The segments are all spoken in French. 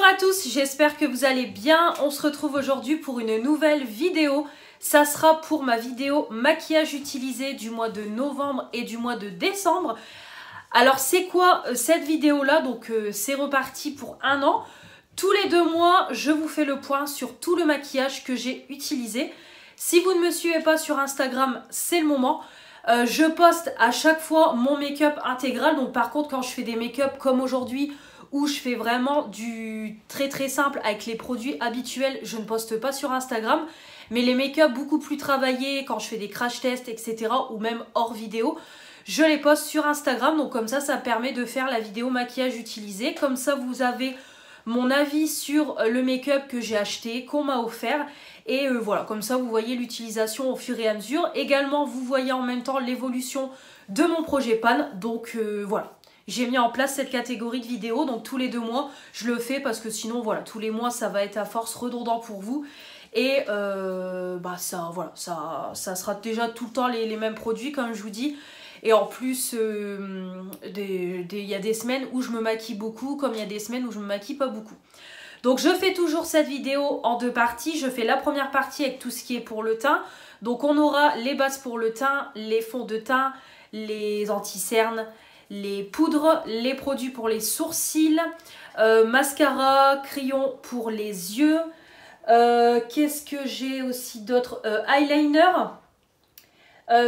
à tous, j'espère que vous allez bien. On se retrouve aujourd'hui pour une nouvelle vidéo. Ça sera pour ma vidéo maquillage utilisé du mois de novembre et du mois de décembre. Alors c'est quoi cette vidéo là? Donc c'est reparti pour un an. Tous les 2 mois, je vous fais le point sur tout le maquillage que j'ai utilisé. Si vous ne me suivez pas sur Instagram, c'est le moment. Je poste à chaque fois mon make-up intégral. Donc par contre, quand je fais des make-up comme aujourd'hui, où je fais vraiment du très simple avec les produits habituels, je ne poste pas sur Instagram. Mais les make-up beaucoup plus travaillés, quand je fais des crash tests, etc. ou même hors vidéo, je les poste sur Instagram. Donc comme ça permet de faire la vidéo maquillage utilisé. Comme ça, vous avez mon avis sur le make-up que j'ai acheté, qu'on m'a offert. Et voilà, comme ça, vous voyez l'utilisation au fur et à mesure. Également, vous voyez en même temps l'évolution de mon projet Pan. Donc voilà. J'ai mis en place cette catégorie de vidéos, donc tous les 2 mois, je le fais parce que sinon, voilà, tous les mois, ça va être à force redondant pour vous. Et voilà, ça sera déjà tout le temps les mêmes produits, comme je vous dis. Et en plus, il y a des semaines où je me maquille beaucoup, comme il y a des semaines où je me maquille pas beaucoup. Donc je fais toujours cette vidéo en 2 parties. Je fais la première partie avec tout ce qui est pour le teint. Donc on aura les bases pour le teint, les fonds de teint, les anti-cernes, les poudres, les produits pour les sourcils, mascara, crayon pour les yeux. Qu'est-ce que j'ai aussi d'autre? Eyeliner,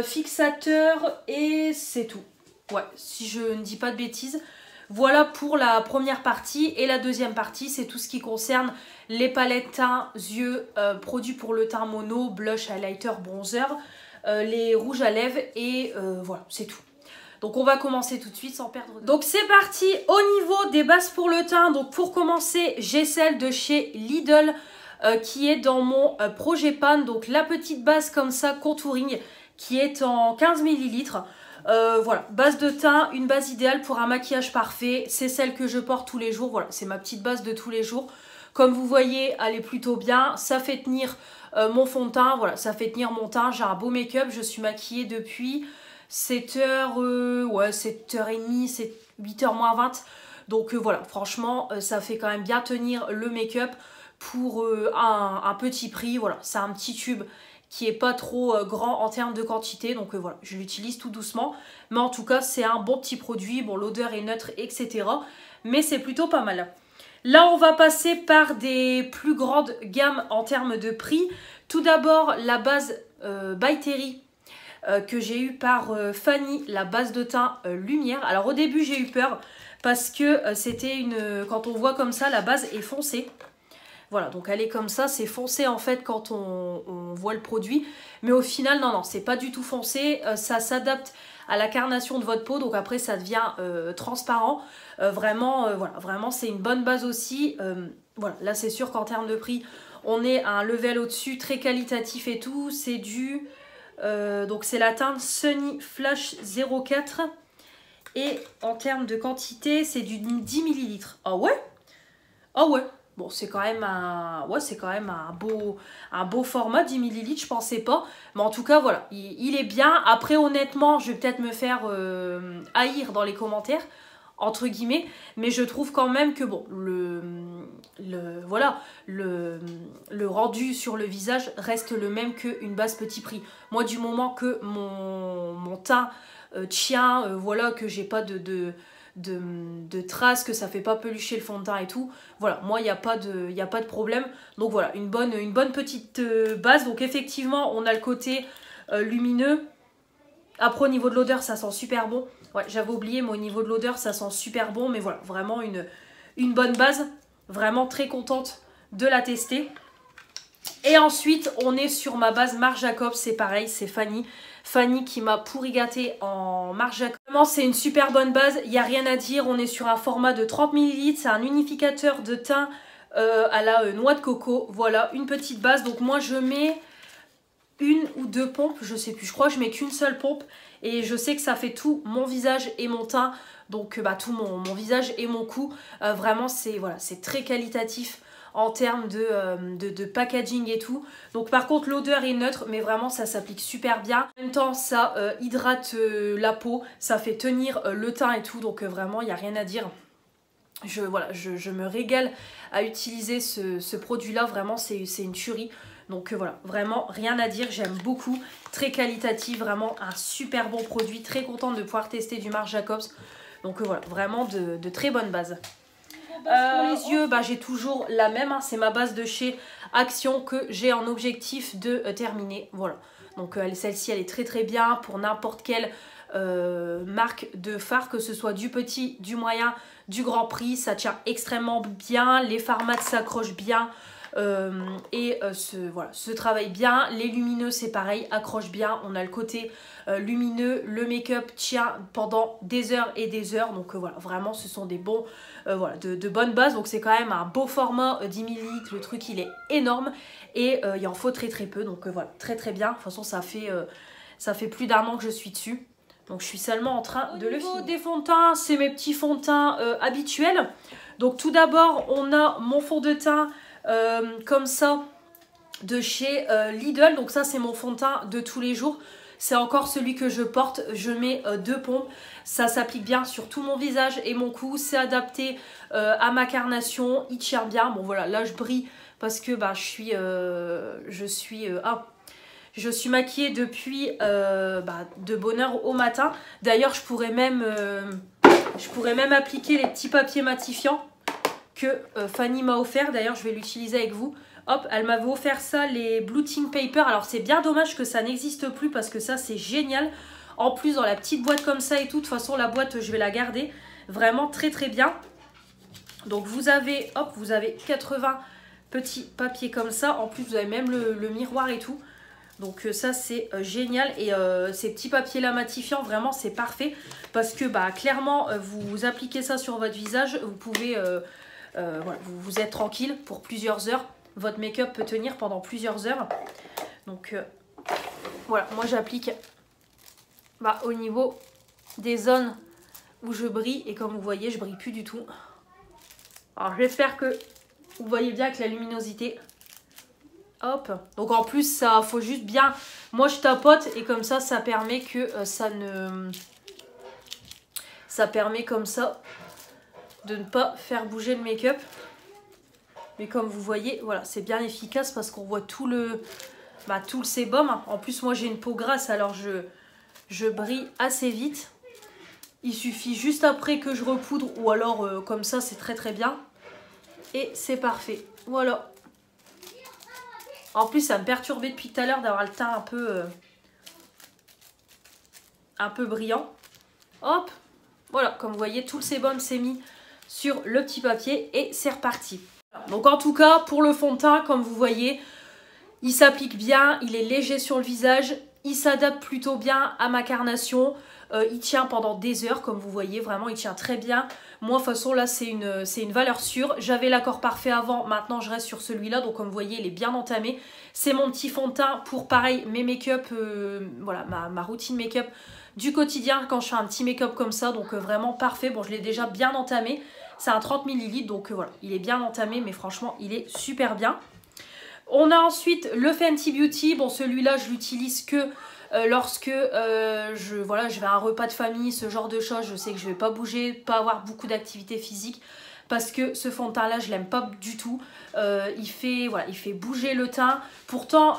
fixateur et c'est tout. Ouais, si je ne dis pas de bêtises. Voilà pour la première partie. Et la deuxième partie, c'est tout ce qui concerne les palettes teint, yeux, produits pour le teint mono, blush, highlighter, bronzer, les rouges à lèvres et voilà, c'est tout. Donc on va commencer tout de suite sans perdre de temps. Donc c'est parti au niveau des bases pour le teint. Donc pour commencer, j'ai celle de chez Lidl qui est dans mon projet Pan. Donc la petite base comme ça, contouring, qui est en 15 ml. Voilà, base de teint, une base idéale pour un maquillage parfait. C'est celle que je porte tous les jours. Voilà, c'est ma petite base de tous les jours. Comme vous voyez, elle est plutôt bien. Ça fait tenir mon fond de teint. Voilà, ça fait tenir mon teint. J'ai un beau make-up. Je suis maquillée depuis 7h, ouais, 7h30, c'est 8h moins 20. Donc voilà, franchement, ça fait quand même bien tenir le make-up pour un petit prix. Voilà, c'est un petit tube qui est pas trop grand en termes de quantité. Donc voilà, je l'utilise tout doucement. Mais en tout cas, c'est un bon petit produit. Bon, l'odeur est neutre, etc. Mais c'est plutôt pas mal. Là, on va passer par des plus grandes gammes en termes de prix. Tout d'abord, la base By Terry que j'ai eu par Fanny, la base de teint lumière. Alors au début j'ai eu peur parce que c'était une... Quand on voit comme ça, la base est foncée. Voilà, donc elle est comme ça, c'est foncé en fait quand on voit le produit. Mais au final, non, c'est pas du tout foncé. Ça s'adapte à la carnation de votre peau, donc après ça devient transparent. Vraiment c'est une bonne base aussi. Voilà, là c'est sûr qu'en termes de prix, on est à un level au-dessus, très qualitatif et tout. C'est du... donc c'est la teinte Sunny Flash 04 et en termes de quantité c'est du 10 ml. Ah ouais? Ah ouais. Bon, c'est quand même un beau format, 10 ml, je pensais pas. Mais en tout cas, voilà, il est bien. Après, honnêtement, je vais peut-être me faire haïr dans les commentaires, entre guillemets. Mais je trouve quand même que, bon, le rendu sur le visage reste le même qu'une base petit prix. Moi, du moment que mon teint tient, voilà, que j'ai pas de traces, que ça fait pas pelucher le fond de teint et tout, voilà, moi il n'y a pas de problème. Donc voilà, une bonne petite base. Donc effectivement on a le côté lumineux. Après au niveau de l'odeur ça sent super bon. Ouais, j'avais oublié, mais au niveau de l'odeur ça sent super bon. Mais voilà, vraiment une bonne base. Vraiment très contente de la tester. Et ensuite on est sur ma base Marc Jacobs. C'est pareil, c'est Fanny qui m'a pourri gâté en Marc Jacobs. Vraiment, c'est une super bonne base, il n'y a rien à dire. On est sur un format de 30 ml. C'est un unificateur de teint à la noix de coco. Voilà, une petite base. Donc moi, je mets 1 ou 2 pompes, je sais plus. Je crois que je mets qu'une seule pompe. Et je sais que ça fait tout mon visage et mon teint. Donc tout mon visage et mon cou. Vraiment, c'est voilà, très qualitatif en termes de packaging et tout. Donc par contre l'odeur est neutre, mais vraiment ça s'applique super bien. En même temps ça hydrate la peau, ça fait tenir le teint et tout, donc vraiment il n'y a rien à dire. Voilà, je me régale à utiliser ce produit-là. Vraiment, c'est une tuerie. Donc voilà, vraiment rien à dire. J'aime beaucoup. Très qualitatif. Vraiment un super bon produit. Très contente de pouvoir tester du Marc Jacobs. Donc voilà, vraiment de très bonnes bases. Pour les yeux, bah, j'ai toujours la même. Hein, c'est ma base de chez Action que j'ai en objectif de terminer. Voilà. Donc celle-ci, elle est très très bien pour n'importe quelle marque de fard, que ce soit du petit, du moyen, du grand prix. Ça tient extrêmement bien. Les formats s'accrochent bien. Voilà, se travaille bien. Les lumineux, c'est pareil, accroche bien. On a le côté lumineux. Le make-up tient pendant des heures et des heures. Donc voilà, vraiment, ce sont des bons, voilà, de bonnes bases. Donc c'est quand même un beau format, 10 ml. Le truc, il est énorme. Et il en faut très très peu. Donc voilà, très très bien. De toute façon, ça fait plus d'1 an que je suis dessus. Donc je suis seulement en train de le finir. Au niveau des fonds de teint, c'est mes petits fonds de teint habituels. Donc tout d'abord, on a mon fond de teint comme ça de chez Lidl. Donc ça, c'est mon fond de teint de tous les jours. C'est encore celui que je porte. Je mets 2 pompes. Ça s'applique bien sur tout mon visage et mon cou. C'est adapté à ma carnation. Il tient bien. Bon voilà, là je brille parce que bah, je suis maquillée depuis de bonne heure au matin. D'ailleurs, je pourrais même appliquer les petits papiers matifiants que Fanny m'a offert. D'ailleurs, je vais l'utiliser avec vous. Hop, elle m'avait offert ça, les Blue Tin Paper. Alors, c'est bien dommage que ça n'existe plus parce que ça, c'est génial. En plus, dans la petite boîte comme ça et tout. De toute façon, la boîte, je vais la garder. Vraiment très, très bien. Donc, vous avez 80 petits papiers comme ça. En plus, vous avez même le miroir et tout. Donc ça c'est génial et ces petits papiers là matifiants, vraiment c'est parfait parce que bah clairement vous appliquez ça sur votre visage, vous pouvez voilà, vous êtes tranquille pour plusieurs heures. Votre make-up peut tenir pendant plusieurs heures. Donc voilà, moi j'applique au niveau des zones où je brille et comme vous voyez je brille plus du tout. Alors j'espère que vous voyez bien avec la luminosité. Hop, donc en plus ça faut juste bien, moi je tapote et comme ça permet que ça permet comme ça de ne pas faire bouger le make-up. Mais comme vous voyez, voilà, c'est bien efficace parce qu'on voit tout le sébum. En plus moi j'ai une peau grasse alors je brille assez vite. Il suffit juste après que je repoudre ou alors comme ça c'est très très bien. Et c'est parfait, voilà. En plus, ça me perturbait depuis tout à l'heure d'avoir le teint un peu brillant. Hop, voilà, comme vous voyez, tout le sébum s'est mis sur le petit papier et c'est reparti. Donc en tout cas, pour le fond de teint, comme vous voyez, il s'applique bien, il est léger sur le visage, il s'adapte plutôt bien à ma carnation. Il tient pendant des heures, comme vous voyez, vraiment il tient très bien. Moi, de toute façon, là, c'est une valeur sûre. J'avais l'accord parfait avant, maintenant je reste sur celui-là. Donc, comme vous voyez, il est bien entamé. C'est mon petit fond de teint pour, pareil, mes make-up, voilà, ma routine make-up du quotidien quand je fais un petit make-up comme ça. Donc, vraiment parfait. Bon, je l'ai déjà bien entamé. C'est un 30 ml, donc voilà, il est bien entamé, mais franchement, il est super bien. On a ensuite le Fenty Beauty. Bon, celui-là, je l'utilise que lorsque je vais à un repas de famille, ce genre de choses. Je sais que je vais pas bouger, pas avoir beaucoup d'activité physique parce que ce fond de teint là je l'aime pas du tout. Il fait bouger le teint. Pourtant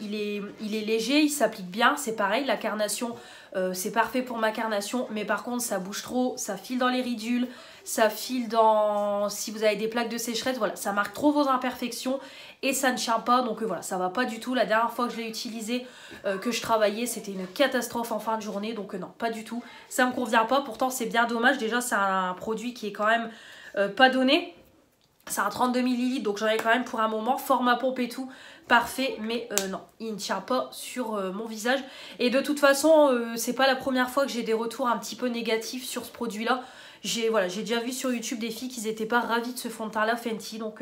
il est léger, il s'applique bien, c'est pareil, la carnation c'est parfait pour ma carnation, mais par contre ça bouge trop, ça file dans les ridules, ça file dans, si vous avez des plaques de sécheresse, voilà, ça marque trop vos imperfections et ça ne tient pas, donc voilà, ça va pas du tout. La dernière fois que je l'ai utilisé, que je travaillais, c'était une catastrophe en fin de journée, donc non, pas du tout, ça me convient pas. Pourtant c'est bien dommage, déjà c'est un produit qui est quand même pas donné. C'est un 32 ml, donc j'en ai quand même pour un moment. Format pompe et tout, parfait. Mais non, il ne tient pas sur mon visage. Et de toute façon, c'est pas la première fois que j'ai des retours un petit peu négatifs sur ce produit-là. J'ai déjà vu sur YouTube des filles qui n'étaient pas ravies de ce fond de teint-là Fenty. Donc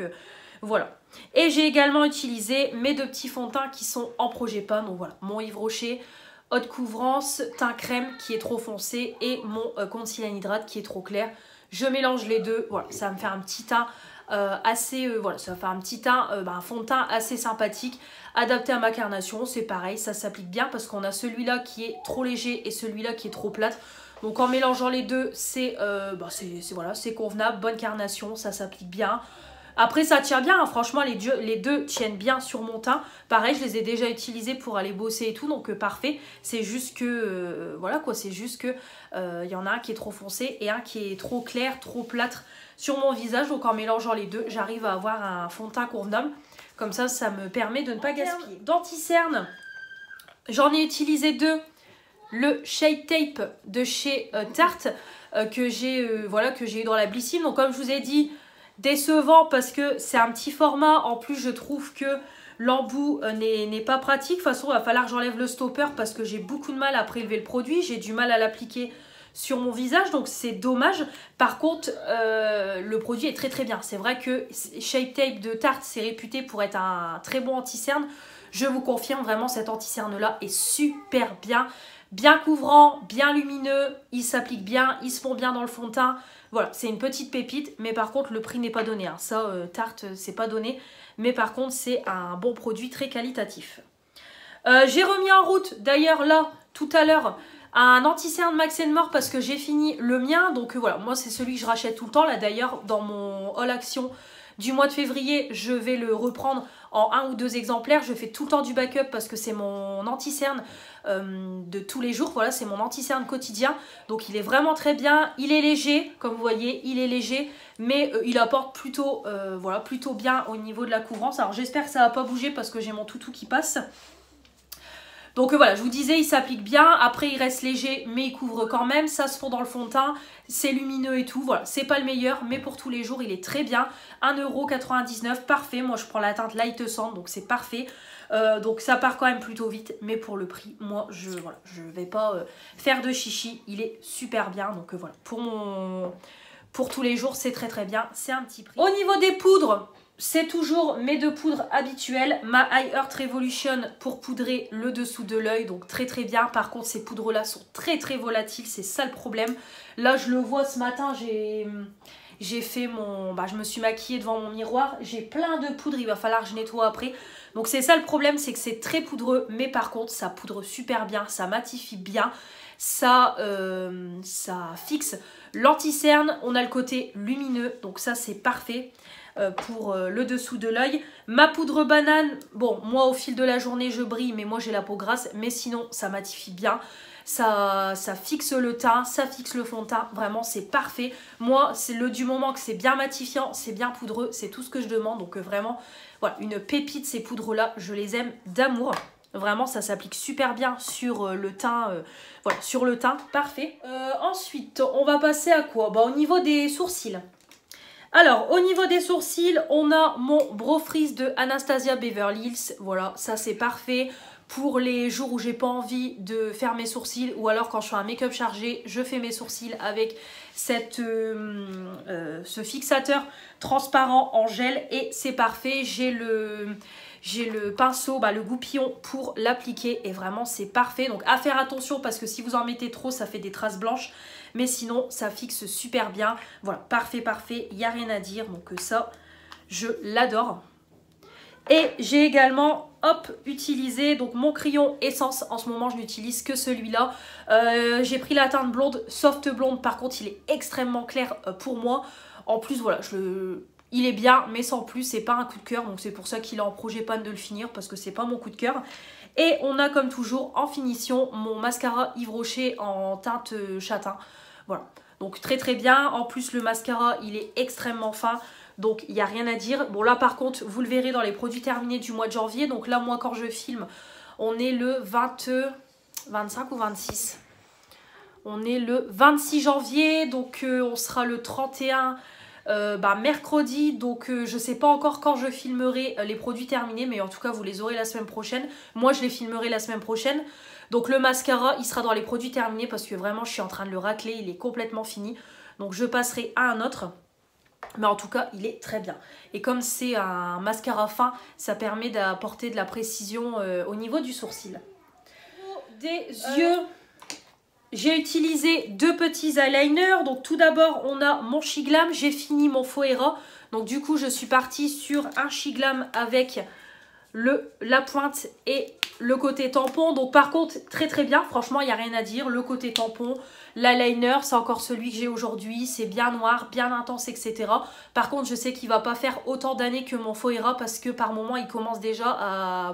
voilà. Et j'ai également utilisé mes 2 petits fonds de teint qui sont en Projet Pan. Donc voilà, mon Yves Rocher Haute Couvrance teint crème qui est trop foncé et mon Concealer Hydrate qui est trop clair. Je mélange les deux. Voilà, ça va me faire un petit teint voilà, ça va faire un petit teint, un fond de teint assez sympathique, adapté à ma carnation. C'est pareil, ça s'applique bien parce qu'on a celui-là qui est trop léger et celui-là qui est trop plate. Donc en mélangeant les deux, c'est voilà, c'est convenable, bonne carnation, ça s'applique bien. Après ça tient bien, hein. Franchement les deux tiennent bien sur mon teint. Pareil, je les ai déjà utilisés pour aller bosser et tout, donc parfait. C'est juste que, voilà quoi, c'est juste que y en a un qui est trop foncé et un qui est trop clair, trop plâtre sur mon visage. Donc en mélangeant les deux, j'arrive à avoir un fond de teint convenable. Comme ça me permet de ne pas gaspiller. D'anti-cerne, j'en ai utilisé deux. Le Shade Tape de chez Tarte que j'ai eu dans la Blissim. Donc comme je vous ai dit, décevant parce que c'est un petit format. En plus je trouve que l'embout n'est pas pratique. De toute façon il va falloir que j'enlève le stopper parce que j'ai beaucoup de mal à prélever le produit. J'ai du mal à l'appliquer sur mon visage, donc c'est dommage. Par contre le produit est très très bien. C'est vrai que Shade Tape de Tarte c'est réputé pour être un très bon anti-cerne. Je vous confirme vraiment, cet anti-cerne là est super bien. Bien couvrant, bien lumineux, il s'applique bien, il se fond bien dans le fond de teint. Voilà, c'est une petite pépite, mais par contre le prix n'est pas donné. Hein. Ça, Tarte, c'est pas donné. Mais par contre, c'est un bon produit très qualitatif. J'ai remis en route, d'ailleurs là, tout à l'heure, un anti-cerne Max & More parce que j'ai fini le mien. Donc voilà, moi c'est celui que je rachète tout le temps. Là d'ailleurs, dans mon haul action du mois de février, je vais le reprendre en 1 ou 2 exemplaires. Je fais tout le temps du backup parce que c'est mon anti-cerne de tous les jours. Voilà, c'est mon anti-cerne quotidien. Donc il est vraiment très bien. Il est léger, comme vous voyez, il est léger. Mais il apporte plutôt, voilà, plutôt bien au niveau de la couvrance. Alors j'espère que ça va pas bouger parce que j'ai mon toutou qui passe. Donc voilà, je vous disais, il s'applique bien. Après, il reste léger, mais il couvre quand même. Ça se fond dans le fond de teint. C'est lumineux et tout. Voilà, c'est pas le meilleur, mais pour tous les jours, il est très bien. 1,99 €, parfait. Moi, je prends la teinte Light Sand, donc c'est parfait. Donc ça part quand même plutôt vite, mais pour le prix, moi, je vais pas faire de chichi. Il est super bien. Donc voilà, pour tous les jours, c'est très très bien. C'est un petit prix. Au niveau des poudres, c'est toujours mes 2 poudres habituelles. Ma High Earth Revolution pour poudrer le dessous de l'œil. Donc très très bien. Par contre, ces poudres là sont très très volatiles. C'est ça le problème. Là, je le vois ce matin. J'ai fait mon... je me suis maquillée devant mon miroir. J'ai plein de poudre. Il va falloir que je nettoie après. Donc c'est ça le problème. C'est que c'est très poudreux. Mais par contre, ça poudre super bien. Ça matifie bien. Ça fixe l'anti-cerne. On a le côté lumineux. Donc ça, c'est parfait. Pour le dessous de l'œil. Ma poudre banane, bon, moi au fil de la journée je brille, mais moi j'ai la peau grasse, mais sinon ça matifie bien, ça fixe le teint, ça fixe le fond de teint, vraiment c'est parfait. Moi c'est du moment que c'est bien matifiant, c'est bien poudreux, c'est tout ce que je demande, donc vraiment voilà, une pépite ces poudres là, je les aime d'amour. Vraiment, ça s'applique super bien sur le teint, voilà, sur le teint, parfait. Ensuite, on va passer à quoi? Au niveau des sourcils. Alors, au niveau des sourcils, on a mon Brow Freeze de Anastasia Beverly Hills. Voilà, ça c'est parfait pour les jours où j'ai pas envie de faire mes sourcils ou alors quand je fais un make-up chargé, je fais mes sourcils avec ce fixateur transparent en gel et c'est parfait. J'ai le pinceau, le goupillon pour l'appliquer et vraiment c'est parfait. Donc à faire attention parce que si vous en mettez trop, ça fait des traces blanches. Mais sinon, ça fixe super bien. Voilà, parfait, parfait. Il n'y a rien à dire. Donc ça, je l'adore. Et j'ai également, hop, utilisé donc mon crayon Essence. En ce moment, je n'utilise que celui-là. J'ai pris la teinte blonde, soft blonde. Par contre, il est extrêmement clair pour moi. En plus, voilà, il est bien, mais sans plus. C'est pas un coup de cœur. Donc c'est pour ça qu'il est en projet pan de le finir. Parce que c'est pas mon coup de cœur. Et on a comme toujours en finition mon mascara Yves Rocher en teinte châtain. Voilà, donc très très bien. En plus le mascara il est extrêmement fin. Donc il n'y a rien à dire. Bon là par contre vous le verrez dans les produits terminés du mois de janvier. Donc là moi quand je filme on est le 25 ou 26. On est le 26 janvier. Donc on sera le 31 mercredi. Donc je sais pas encore quand je filmerai les produits terminés. Mais en tout cas vous les aurez la semaine prochaine. Moi je les filmerai la semaine prochaine. Donc le mascara, il sera dans les produits terminés parce que vraiment, je suis en train de le racler. Il est complètement fini. Donc je passerai à un autre. Mais en tout cas, il est très bien. Et comme c'est un mascara fin, ça permet d'apporter de la précision au niveau du sourcil. Des yeux, j'ai utilisé 2 petits eyeliners. Donc tout d'abord, on a mon Shiglam. J'ai fini mon Foera. Donc du coup, je suis partie sur un Shiglam avec la pointe et le côté tampon. Donc par contre, très très bien. Franchement, il n'y a rien à dire. Le côté tampon, l'eyeliner, c'est encore celui que j'ai aujourd'hui. C'est bien noir, bien intense, etc. Par contre, je sais qu'il ne va pas faire autant d'années que mon Foira parce que par moment, il commence déjà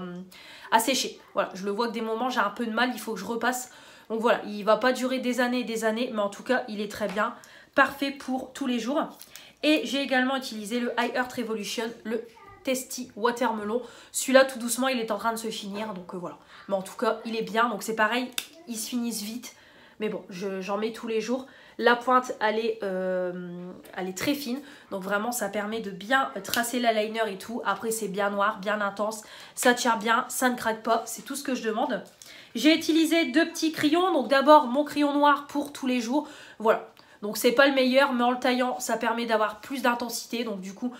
à sécher. Voilà, je le vois que des moments, j'ai un peu de mal. Il faut que je repasse. Donc voilà, il ne va pas durer des années et des années. Mais en tout cas, il est très bien. Parfait pour tous les jours. Et j'ai également utilisé le High Earth Revolution, le Testy Watermelon. Celui-là, tout doucement, il est en train de se finir. Donc voilà. Mais en tout cas, il est bien. Donc c'est pareil, ils se finissent vite. Mais bon, j'en mets tous les jours. La pointe, elle est très fine. Donc vraiment, ça permet de bien tracer l'eyeliner et tout. Après, c'est bien noir, bien intense. Ça tient bien, ça ne craque pas. C'est tout ce que je demande. J'ai utilisé 2 petits crayons. Donc d'abord, mon crayon noir pour tous les jours. Voilà. Donc c'est pas le meilleur, mais en le taillant, ça permet d'avoir plus d'intensité. Donc du coup,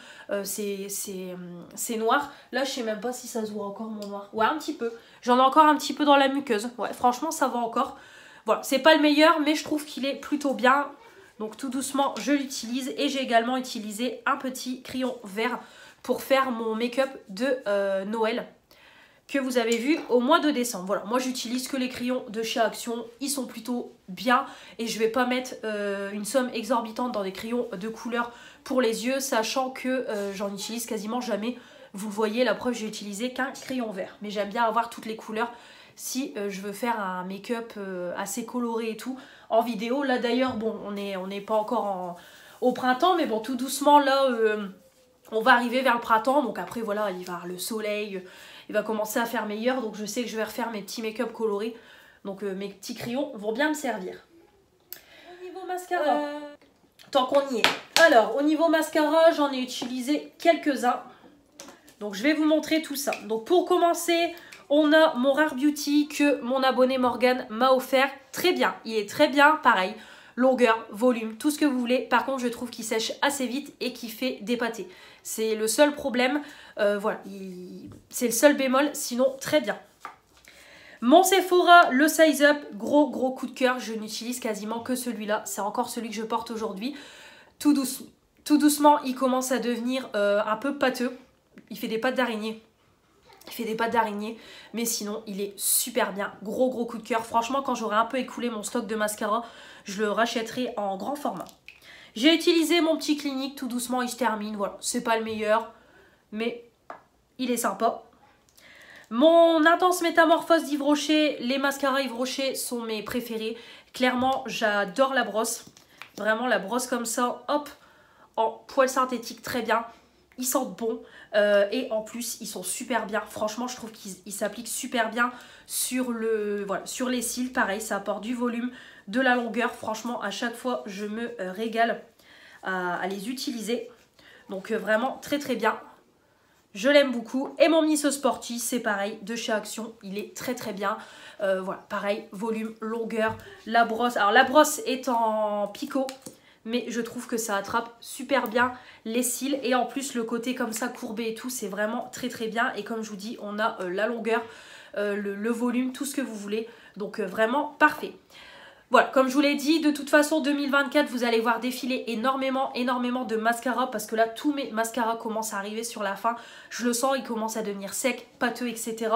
c'est noir. Là, je sais même pas si ça se voit encore mon noir. Ouais, un petit peu. J'en ai encore un petit peu dans la muqueuse. Ouais, franchement, ça va encore. Voilà, c'est pas le meilleur, mais je trouve qu'il est plutôt bien. Donc tout doucement, je l'utilise. Et j'ai également utilisé un petit crayon vert pour faire mon make-up de Noël que vous avez vu au mois de décembre. Voilà, moi j'utilise que les crayons de chez Action, ils sont plutôt bien et je vais pas mettre une somme exorbitante dans des crayons de couleur pour les yeux, sachant que j'en utilise quasiment jamais. Vous le voyez, la preuve, j'ai utilisé qu'un crayon vert, mais j'aime bien avoir toutes les couleurs si je veux faire un make-up assez coloré et tout en vidéo. Là d'ailleurs, bon, on n'est pas encore au printemps, mais bon, tout doucement là, on va arriver vers le printemps, donc après voilà, il va y avoir le soleil, il va commencer à faire meilleur, donc je sais que je vais refaire mes petits make-up colorés. Donc mes petits crayons vont bien me servir. Au niveau mascara, tant qu'on y est. Alors, au niveau mascara, j'en ai utilisé quelques-uns. Donc je vais vous montrer tout ça. Donc pour commencer, on a mon Rare Beauty que mon abonné Morgane m'a offert. Très bien, il est très bien, pareil. Longueur, volume, tout ce que vous voulez. Par contre, je trouve qu'il sèche assez vite et qu'il fait des pâtés. C'est le seul problème. Voilà, c'est le seul bémol. Sinon, très bien. Mon Sephora, le Size Up, gros coup de cœur. Je n'utilise quasiment que celui-là. C'est encore celui que je porte aujourd'hui. Tout doucement, il commence à devenir un peu pâteux. Il fait des pattes d'araignée. Mais sinon, il est super bien. Gros coup de cœur. Franchement, quand j'aurai un peu écoulé mon stock de mascara, je le rachèterai en grand format. J'ai utilisé mon petit Clinique, tout doucement, il se termine. Voilà, c'est pas le meilleur, mais il est sympa. Mon Intense Métamorphose d'Yves Rocher. Les mascaras Yves Rocher sont mes préférés. Clairement, j'adore la brosse. Vraiment, la brosse comme ça, hop, en poil synthétique, très bien. Ils sentent bon et en plus ils sont super bien. Franchement, je trouve qu'ils s'appliquent super bien sur les cils. Pareil, ça apporte du volume, de la longueur. Franchement, à chaque fois, je me régale à les utiliser. Donc vraiment très bien. Je l'aime beaucoup. Et mon Miss Sporty, c'est pareil, de chez Action. Il est très bien. Voilà, pareil, volume, longueur. La brosse, alors la brosse est en picot, mais je trouve que ça attrape super bien les cils. Et en plus, le côté comme ça courbé et tout, c'est vraiment très bien. Et comme je vous dis, on a la longueur, le volume, tout ce que vous voulez. Donc vraiment parfait. Voilà, comme je vous l'ai dit, de toute façon 2024, vous allez voir défiler énormément de mascara parce que là, tous mes mascaras commencent à arriver sur la fin. Je le sens, ils commencent à devenir secs, pâteux, etc.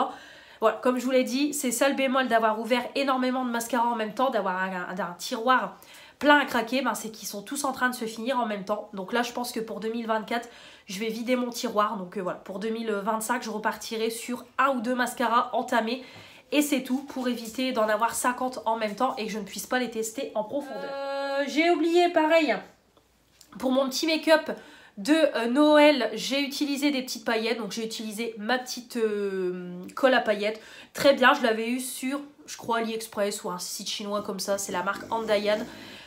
Voilà, comme je vous l'ai dit, c'est ça le bémol d'avoir ouvert énormément de mascaras en même temps, d'avoir un tiroir plein à craquer, ben c'est qu'ils sont tous en train de se finir en même temps. Donc là, je pense que pour 2024, je vais vider mon tiroir. Donc voilà, pour 2025, je repartirai sur 1 ou 2 mascaras entamés. Et c'est tout pour éviter d'en avoir 50 en même temps et que je ne puisse pas les tester en profondeur. J'ai oublié, pareil, pour mon petit make-up de Noël, j'ai utilisé des petites paillettes. Donc j'ai utilisé ma petite colle à paillettes. Très bien, je l'avais eu sur, je crois, AliExpress ou un site chinois comme ça. C'est la marque Andayan.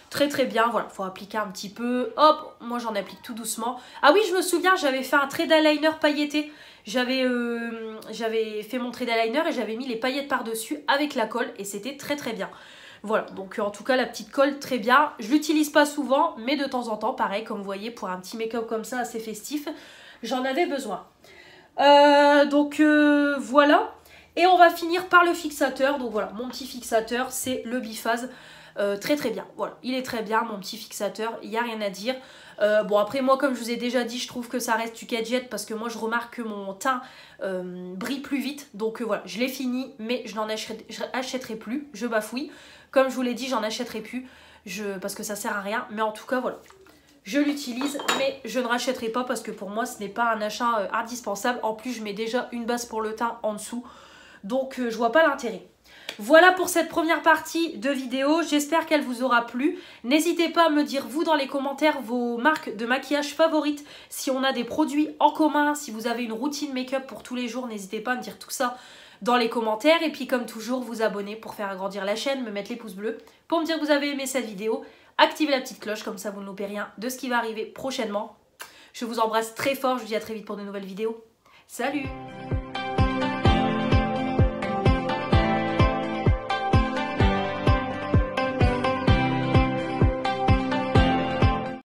Très bien, voilà, faut appliquer un petit peu. Hop, moi j'en applique tout doucement. Ah oui, je me souviens, j'avais fait un trait d'eyeliner pailleté. J'avais fait mon trait d'eyeliner et j'avais mis les paillettes par-dessus avec la colle et c'était très bien. Voilà, donc en tout cas la petite colle très bien. Je l'utilise pas souvent, mais de temps en temps, pareil, comme vous voyez, pour un petit make-up comme ça assez festif, j'en avais besoin. Voilà. Et on va finir par le fixateur. Donc voilà, mon petit fixateur, c'est le Biphase. très très bien. Voilà, il est très bien, mon petit fixateur, il n'y a rien à dire. Bon après moi comme je vous ai déjà dit, je trouve que ça reste du gadget parce que moi je remarque que mon teint brille plus vite. Donc voilà, je l'ai fini mais je n'en achèterai plus, je bafouille. Comme je vous l'ai dit, j'en achèterai plus parce que ça sert à rien. Mais en tout cas voilà, je l'utilise mais je ne rachèterai pas parce que pour moi ce n'est pas un achat indispensable. En plus je mets déjà une base pour le teint en dessous. Donc je vois pas l'intérêt. Voilà pour cette première partie de vidéo, j'espère qu'elle vous aura plu. N'hésitez pas à me dire vous dans les commentaires vos marques de maquillage favorites, si on a des produits en commun, si vous avez une routine make-up pour tous les jours, n'hésitez pas à me dire tout ça dans les commentaires. Et puis comme toujours, vous abonner pour faire agrandir la chaîne, me mettre les pouces bleus pour me dire que vous avez aimé cette vidéo. Activez la petite cloche, comme ça vous ne loupez rien de ce qui va arriver prochainement. Je vous embrasse très fort, je vous dis à très vite pour de nouvelles vidéos. Salut!